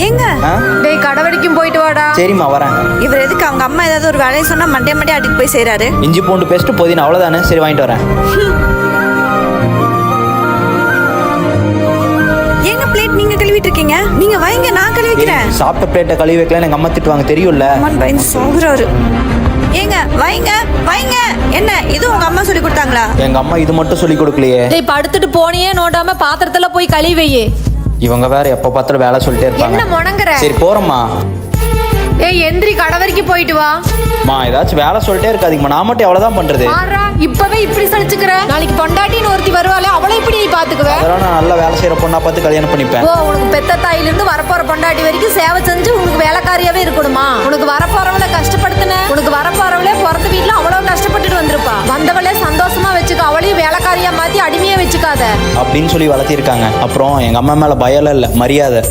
ஏங்க டேய் கடை வரைக்கும் போயிட்டு வாடா. சரிம்மா வரேன். இவர் எதுக்கு அவங்க அம்மா ஏதாவது ஒரு வேலையை சொன்னா மண்டே அடிக்கு போய் செய்றாரு? இஞ்சி பூண்டு பேஸ்ட் புதினா அவ்வளோதானே. சரி வாங்கிட்டு வரேன். ஏங்க பிளேட் நீங்க கழுவிட்டு இருக்கீங்க? நீங்க வைங்க, நான் கழுவி வைக்கிறேன். சாப்பிட்ட பிளேட்டை கழுவி வைக்கலாம் எங்க அம்மா திட்டுவாங்க தெரியும்ல. அம்மன் பையன் சோகுறாரு. ஏங்க வைங்க வைங்க. என்ன இது உங்க அம்மா சொல்லி கொடுத்தாங்களா? எங்க அம்மா இது மட்டும் சொல்லி கொடுக்கலையே. டேய் படுத்துட்டு போனியே நோண்டாம பாத்திரத்துல போய் கழுவி வையே. இவங்க வேற எப்ப பார்த்தாலும் வேலை சொல்லிட்டே இருப்பாங்க. என்ன முணங்குற? சரி போறோம்மா. ஏய் எந்திரி கடை வரைக்கும் போயிட்டு வா. மா ஏதாச்சும் வேலை சொல்லிட்டே இருக்காதீங்கம்மா. நான் மட்டும் எவ்வளவுதான் பண்றது? பாரா இப்பவே இப்படி சலிச்சுக்கிற. நாளைக்கு பொண்டாட்டின்னு ஒருத்தி வருவாளே அவளை இப்படி நீ பாத்துக்குவ. அதெல்லாம் நான் நல்ல வேலை செய்யற பொண்ணா பார்த்து கல்யாணம் பண்ணிப்பேன். ஓ உனக்கு பெத்த தாயில இருந்து வரப்போற பொண்டாட்டி வரைக்கும் சேவை செஞ்சு உனக்கு வேலைக்காரியாவே இருக்கணுமா? உனக்கு வரப்போறவளை கஷ்டப்படுத்தின உனக்கு வரப்போறவளே பிறந்த வீட்டுல அவ்வளவு கஷ்டப்பட்டுட்டு வந்திருப்பா. வந்தவளே சந்தோஷமா வச்சுக்க, அவளையும் வேலைக்காரியா மாத்தி அடிமையா வச்சுக்காத அப்படின்னு சொல்லி வளர்த்திருக்காங்க. அப்புறம் எங்க அம்மா மேல பயம் இல்ல, மரியாதை.